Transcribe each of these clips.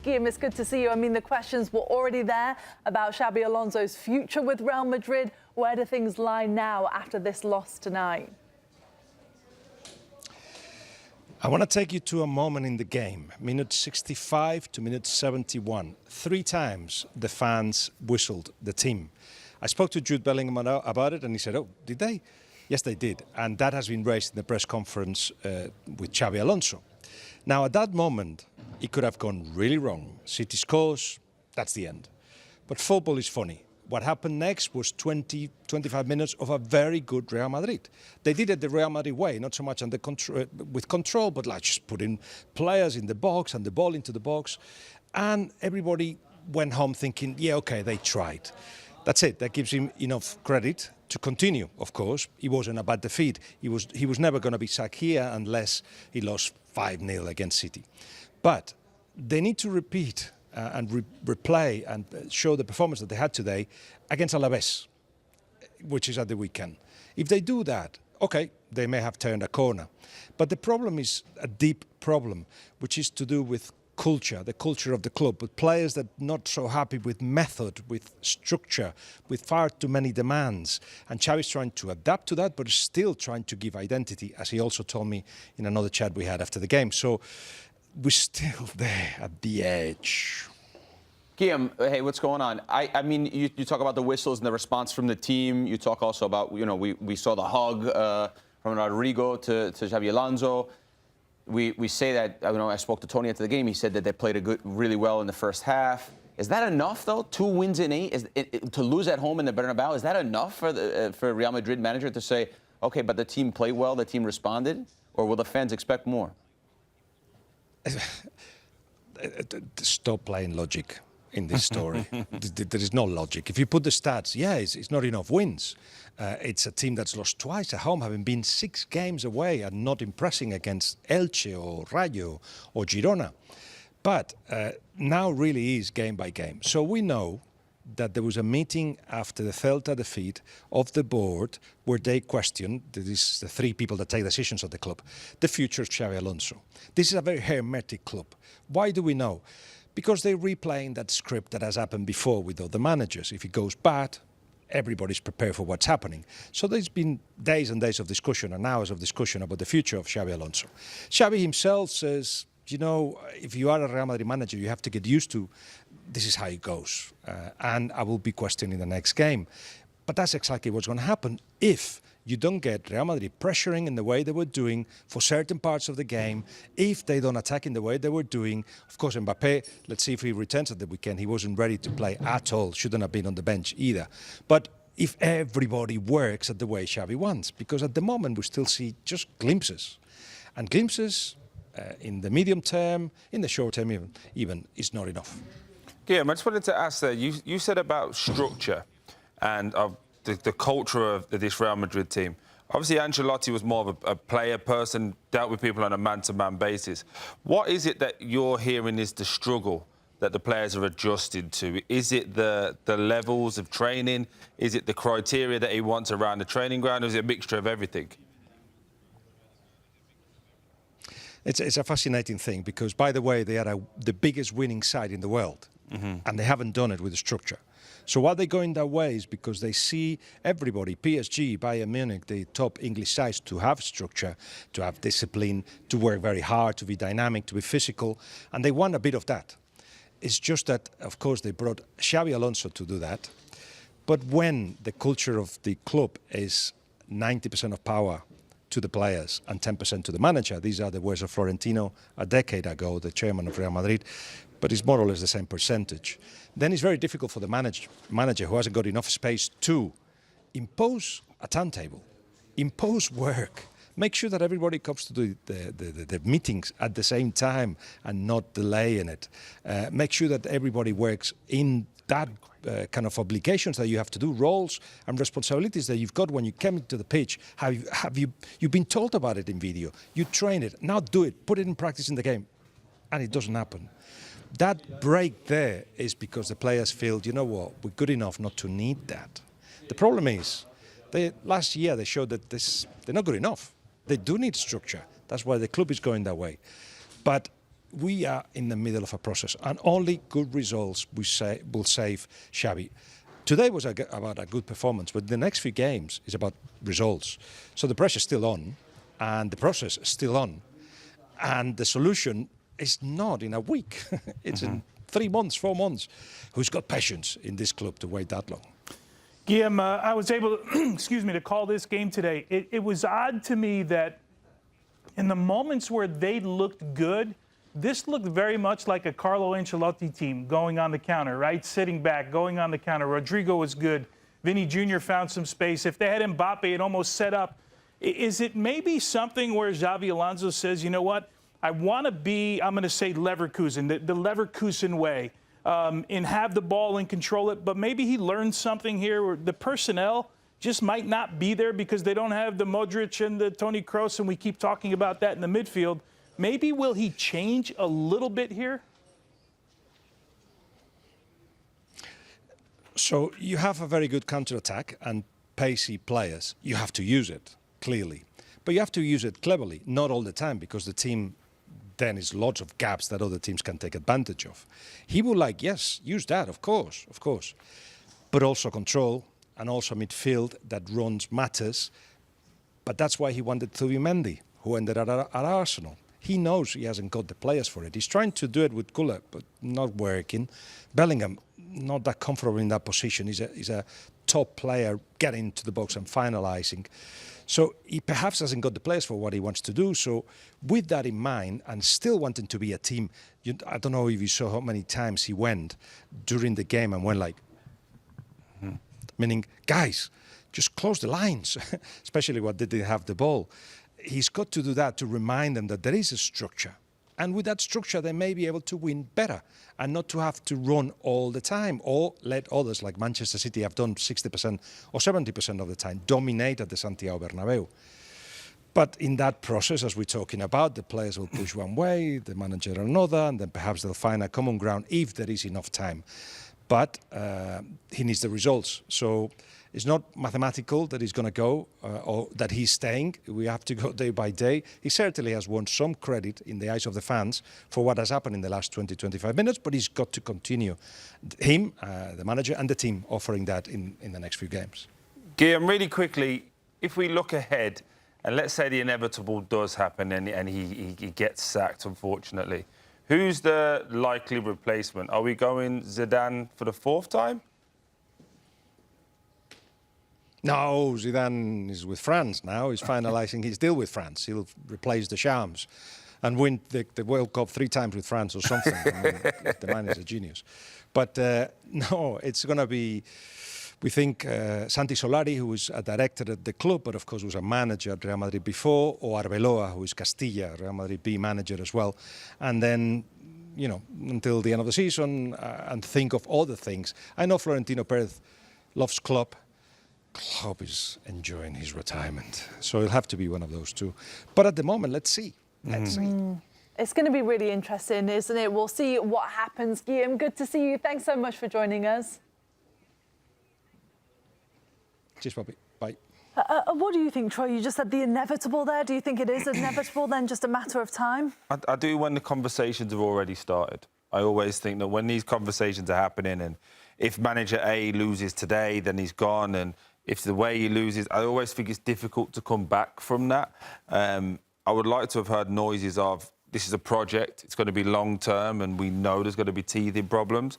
Guillem, it's good to see you. I mean, the questions were already there about Xabi Alonso's future with Real Madrid. Where do things lie now after this loss tonight? I want to take you to a moment in the game, minute 65 to minute 71. 3 times the fans whistled the team. I spoke to Jude Bellingham about it and he said, oh, did they? Yes, they did. And that has been raised in the press conference with Xabi Alonso. Now, at that moment, it could have gone really wrong. City scores, that's the end. But football is funny. What happened next was 20, 25 minutes of a very good Real Madrid. They did it the Real Madrid way, not so much under with control, but like just putting players in the box and the ball into the box. And everybody went home thinking, yeah, okay, they tried. That's it. That gives him enough credit to continue, of course. He wasn't a bad defeat. He was never going to be sacked here unless he lost 5-0 against City. But they need to repeat and replay and show the performance that they had today against Alaves, which is at the weekend. If they do that, okay, they may have turned a corner. But the problem is a deep problem, which is to do with culture, the culture of the club, with players that are not so happy with method, with structure, with far too many demands. And Xavi's trying to adapt to that, but is still trying to give identity, as he also told me in another chat we had after the game. So we're still there at the edge. Guillem, hey, what's going on? I mean, you talk about the whistles and the response from the team. You talk also about, you know, we saw the hug from Rodrigo to Xabi Alonso. We say that, you know, I spoke to Tony after the game. He said that they played really well in the first half. Is that enough, though? 2 wins in 8 to lose at home in the Bernabeu. Is that enough for Real Madrid manager to say, okay, but the team played well, the team responded, or will the fans expect more? Stop playing logic in this story. There is no logic. If you put the stats, yeah, it's not enough wins. It's a team that's lost twice at home, having been 6 games away and not impressing against Elche or Rayo or Girona. But now really is game by game. So we know that there was a meeting after the Celta defeat of the board where they questioned, this is the 3 people that take decisions at the club, the future of Xabi Alonso. This is a very hermetic club. Why do we know? Because they're replaying that script that has happened before with other managers. If it goes bad, everybody's prepared for what's happening. So there's been days and days of discussion and hours of discussion about the future of Xabi Alonso. Xabi himself says, you know, if you are a Real Madrid manager, you have to get used to this is how it goes. And I will be questioning the next game. But that's exactly what's going to happen if you don't get Real Madrid pressuring in the way they were doing for certain parts of the game, if they don't attack in the way they were doing. Of course, Mbappé, let's see if he returns at the weekend. He wasn't ready to play at all, shouldn't have been on the bench either. But if everybody works at the way Xavi wants, because at the moment we still see just glimpses. And glimpses in the medium term, in the short term even is not enough. Yeah, I just wanted to ask that. You said about structure and the culture of this Real Madrid team. Obviously, Ancelotti was more of a player person, dealt with people on a man-to-man basis. What is it that you're hearing is the struggle that the players are adjusted to? Is it the levels of training? Is it the criteria that he wants around the training ground? Or is it a mixture of everything? It's a fascinating thing because, by the way, they are the biggest winning side in the world. And they haven't done it with the structure. So why they're going that way is because they see everybody, PSG, Bayern Munich, the top English sides, to have structure, to have discipline, to work very hard, to be dynamic, to be physical, and they want a bit of that. It's just that, of course, they brought Xabi Alonso to do that. But when the culture of the club is 90% of power to the players and 10% to the manager, these are the words of Florentino a decade ago, the chairman of Real Madrid, but it's more or less the same percentage. Then it's very difficult for the manager who hasn't got enough space to impose a timetable, impose work, make sure that everybody comes to the meetings at the same time and not delaying it. Make sure that everybody works in that kind of obligations that you have to do, roles and responsibilities that you've got when you came into the pitch. You've been told about it in video, you train it, now do it, put it in practice in the game, and it doesn't happen. That break there is because the players feel, you know what, we're good enough not to need that. The problem is, last year they showed that they're not good enough. They do need structure. That's why the club is going that way. But we are in the middle of a process, and only good results will save Xabi. Today was about a good performance, but the next few games is about results. So the pressure's still on, and the process is still on. And the solution is not in a week. It's in 3 months, 4 months. Who's got patience in this club to wait that long? Guillem, I was able to, to call this game today. It was odd to me that in the moments where they looked good, this looked very much like a Carlo Ancelotti team going on the counter, right? Sitting back, going on the counter. Rodrigo was good. Vinny Jr. found some space. If they had Mbappe, it almost set up. Is it maybe something where Xabi Alonso says, you know what, I want to be, I'm going to say Leverkusen, the Leverkusen way, and have the ball and control it, but maybe he learned something here where the personnel just might not be there because they don't have the Modric and the Toni Kroos, and we keep talking about that in the midfield. Maybe will he change a little bit here? So you have a very good counter-attack and pacey players. You have to use it, clearly. But you have to use it cleverly, not all the time, because the team then is lots of gaps that other teams can take advantage of. He would like, yes, use that, of course. But also control and also midfield that runs matters. But that's why he wanted Zubimendi, who ended at Arsenal. He knows he hasn't got the players for it. He's trying to do it with Gulazo, but not working. Bellingham, not that comfortable in that position. He's a top player getting to the box and finalising. So he perhaps hasn't got the players for what he wants to do. So with that in mind, and still wanting to be a team, I don't know if you saw how many times he went during the game and went like, meaning, guys, just close the lines, especially when they didn't have the ball. He's got to do that to remind them that there is a structure. And with that structure, they may be able to win better and not to have to run all the time or let others, like Manchester City have done 60% or 70% of the time, dominate at the Santiago Bernabeu. But in that process, as we're talking about, the players will push one way, the manager another, and then perhaps they'll find a common ground if there is enough time. But he needs the results. So it's not mathematical that he's going to go or that he's staying. We have to go day by day. He certainly has won some credit in the eyes of the fans for what has happened in the last 20, 25 minutes, but he's got to continue. Him, the manager, and the team offering that in the next few games. Guillem, really quickly, if we look ahead, and let's say the inevitable does happen and he gets sacked, unfortunately, who's the likely replacement? Are we going Zidane for the 4th time? No, Zidane is with France now. He's finalising his deal with France. He'll replace Deschamps and win the World Cup 3 times with France or something. I mean, the man is a genius. But no, it's going to be, we think, Santi Solari, who was a director at the club, but of course was a manager at Real Madrid before, or Arbeloa, who is Castilla, Real Madrid B manager as well. And then, you know, until the end of the season and think of other things. I know Florentino Perez loves Klopp. Klopp is enjoying his retirement. So it'll have to be one of those two. But at the moment, let's see. Let's see. It's going to be really interesting, isn't it? We'll see what happens. Guillem, good to see you. Thanks so much for joining us. Cheers, Poppy. Bye. What do you think, Troy? You just said the inevitable there. Do you think it is inevitable then, just a matter of time? I do when the conversations have already started. I always think that when these conversations are happening and if manager A loses today, then he's gone, and if the way he loses, I always think it's difficult to come back from that. I would like to have heard noises of this is a project, it's going to be long-term, and we know there's going to be teething problems.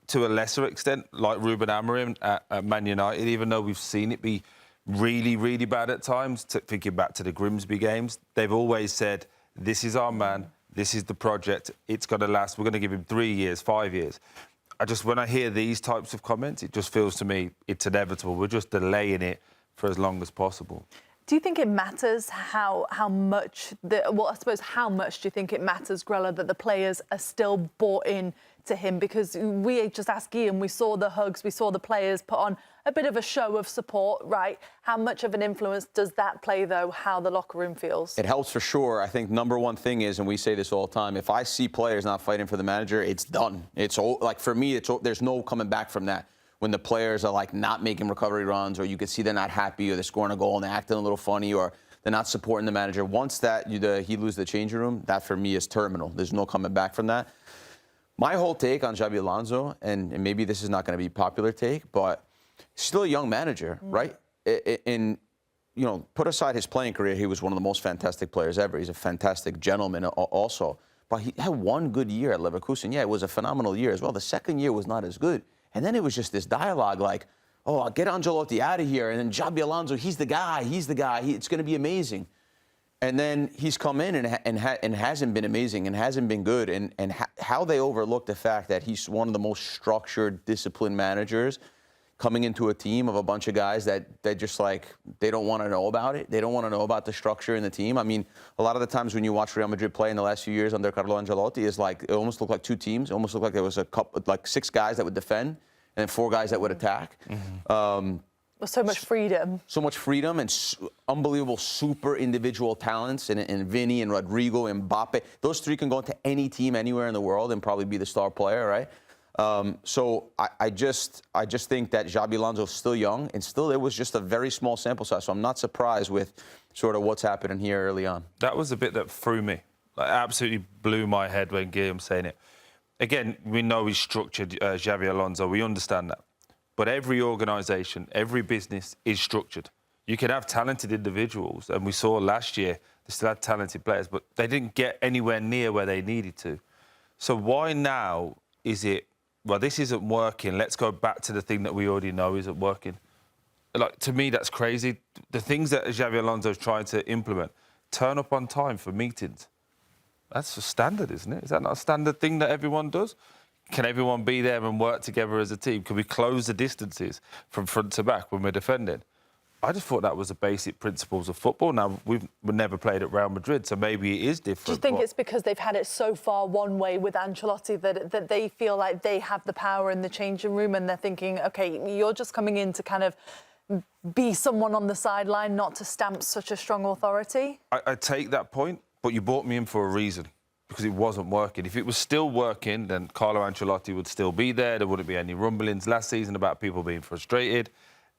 To a lesser extent, like Ruben Amorim at Man United, even though we've seen it be really, really bad at times, thinking back to the Grimsby games, they've always said, this is our man, this is the project, it's going to last, we're going to give him 3 years, 5 years. When I hear these types of comments, it just feels to me it's inevitable. We're just delaying it for as long as possible. Do you think it matters how much, I suppose how much do you think it matters, Grella, that the players are still bought in to him? Because we just asked Guillem, we saw the hugs, we saw the players put on a bit of a show of support, right? How much of an influence does that play, though, how the locker room feels? It helps for sure. I think number one thing is, and we say this all the time, if I see players not fighting for the manager, it's done. It's like, for me, there's no coming back from that. When the players are like not making recovery runs, or you can see they're not happy, or they're scoring a goal and they're acting a little funny, or They're not supporting the manager. Once that he loses the changing room, that for me is terminal. There's no coming back from that. My whole take on Xabi Alonso, and maybe this is not going to be a popular take, but still a young manager, right? And, you know, put aside his playing career, he was one of the most fantastic players ever. He's a fantastic gentleman also. But he had one good year at Leverkusen. Yeah, it was a phenomenal year as well. The second year was not as good. And then it was just this dialogue like, oh, I'll get Ancelotti out of here. And then Xabi Alonso, he's the guy. It's going to be amazing. And then he's come in and hasn't been amazing and hasn't been good. And how they overlook the fact that he's one of the most structured, disciplined managers coming into a team of a bunch of guys that they just like, they don't want to know about it. They don't want to know about the structure in the team. I mean, a lot of the times when you watch Real Madrid play in the last few years under Carlo Ancelotti, it's like, it almost looked like two teams. It almost looked like there was a couple, like 6 guys that would defend and 4 guys that would attack. So much freedom. So much freedom and unbelievable super individual talents in Vinny and Rodrigo and Mbappe. Those 3 can go into any team anywhere in the world and probably be the star player, right? So I just think that Xabi Alonso is still young, and still it was just a very small sample size. So I'm not surprised with sort of what's happening here early on. That was the bit that threw me. Like, absolutely blew my head when Guillem saying it. Again, we know he's structured, Xabi Alonso. We understand that. But every organisation, every business is structured. You can have talented individuals, and we saw last year they still had talented players, but they didn't get anywhere near where they needed to. So why now is it, well, this isn't working, let's go back to the thing that we already know isn't working? Like, to me, that's crazy. The things that Xabi Alonso is trying to implement, turn up on time for meetings. That's a standard, isn't it? Is that not a standard thing that everyone does? Can everyone be there and work together as a team? Can we close the distances from front to back when we're defending? I just thought that was the basic principles of football. Now, we've never played at Real Madrid, so maybe it is different. Do you think it's because they've had it so far one way with Ancelotti that they feel like they have the power in the changing room and they're thinking, OK, you're just coming in to kind of be someone on the sideline, not to stamp such a strong authority? I take that point, but you brought me in for a reason, because it wasn't working. If it was still working, then Carlo Ancelotti would still be there. There wouldn't be any rumblings last season about people being frustrated.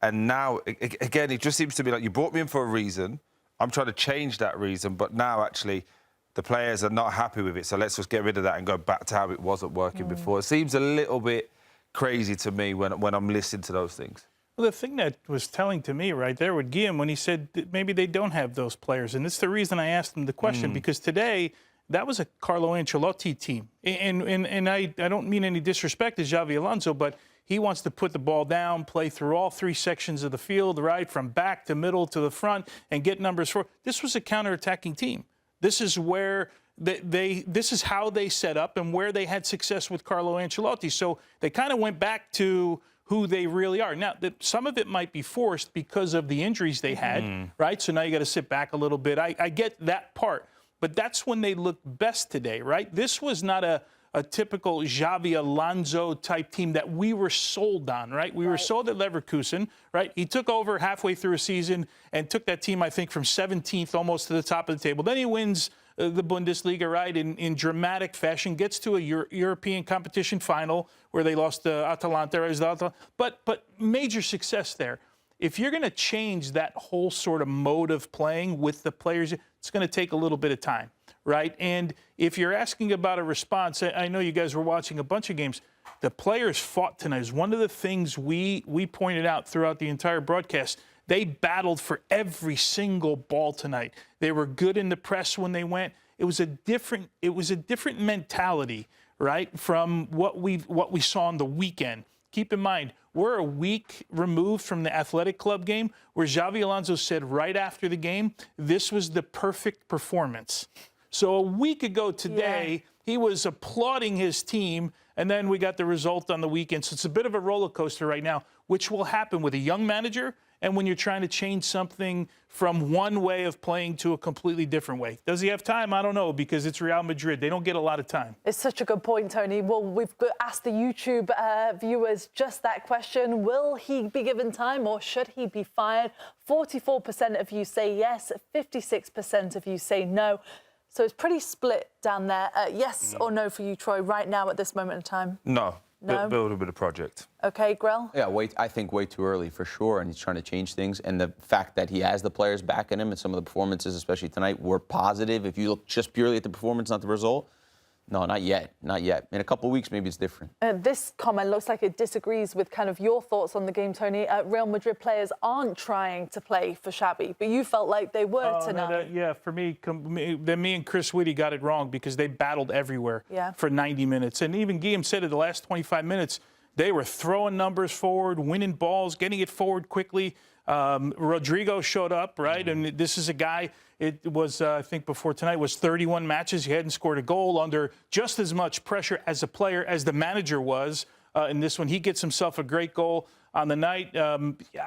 And now, again, it just seems to be like you brought me in for a reason. I'm trying to change that reason, but now actually the players are not happy with it. So let's just get rid of that and go back to how it wasn't working before. It seems a little bit crazy to me when I'm listening to those things. Well, the thing that was telling to me right there with Guillem when he said that maybe they don't have those players, and it's the reason I asked him the question, because today that was a Carlo Ancelotti team. And I don't mean any disrespect to Xabi Alonso, but he wants to put the ball down, play through all 3 sections of the field, right, from back to middle to the front, and get numbers for. This was a counterattacking team. This is where this is how they set up and where they had success with Carlo Ancelotti. So they kind of went back to who they really are. Now, some of it might be forced because of the injuries they had, right? So now you got to sit back a little bit. I get that part. But that's when they looked best today, right? This was not a typical Xabi Alonso type team that we were sold on, right? We were sold at Leverkusen, right? He took over halfway through a season and took that team, I think, from 17th almost to the top of the table. Then he wins the Bundesliga, right, in dramatic fashion, gets to a European competition final where they lost to Atalanta. But major success there. If you're going to change that whole sort of mode of playing with the players, it's going to take a little bit of time, right? And if you're asking about a response, I know you guys were watching a bunch of games. The players fought tonight. It's one of the things we pointed out throughout the entire broadcast. They battled for every single ball tonight. They were good in the press when they went. It was a different mentality, right, from what we saw on the weekend. Keep in mind, we're a week removed from the Athletic Club game where Xabi Alonso said right after the game, this was the perfect performance. So a week ago today, he was applauding his team, and then we got the result on the weekend. So it's a bit of a roller coaster right now, which will happen with a young manager and when you're trying to change something from one way of playing to a completely different way. Does he have time? I don't know, because it's Real Madrid. They don't get a lot of time. It's such a good point, Tony. Well, we've asked the YouTube viewers just that question. Will he be given time or should he be fired? 44% of you say yes, 56% of you say no. So it's pretty split down there. Yes or no for you, Troy, right now at this moment in time? No. No? Build a bit of project. Okay, Grell? Yeah, I think way too early for sure, and he's trying to change things. And the fact that he has the players backing him, and some of the performances, especially tonight, were positive. If you look just purely at the performance, not the result, no, not yet, not yet. In a couple of weeks, maybe it's different. This comment looks like it disagrees with kind of your thoughts on the game, Tony. Real Madrid players aren't trying to play for Xabi, but you felt like they were tonight. Yeah, for me, me and Chris Whitty got it wrong because they battled everywhere for 90 minutes. And even Guillem said in the last 25 minutes, they were throwing numbers forward, winning balls, getting it forward quickly. Rodrigo showed up, right? And this is a guy, it was, I think before tonight, was 31 matches. He hadn't scored a goal under just as much pressure as a player as the manager was in this one. He gets himself a great goal on the night.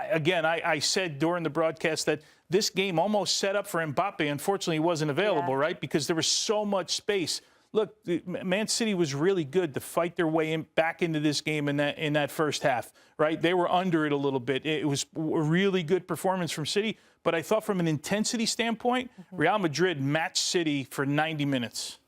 Again, I said during the broadcast that this game almost set up for Mbappe. Unfortunately, he wasn't available, right? Because there was so much space. Look, Man City was really good to fight their way back into this game in that first half, right? They were under it a little bit. It was a really good performance from City, but I thought from an intensity standpoint, Real Madrid matched City for 90 minutes.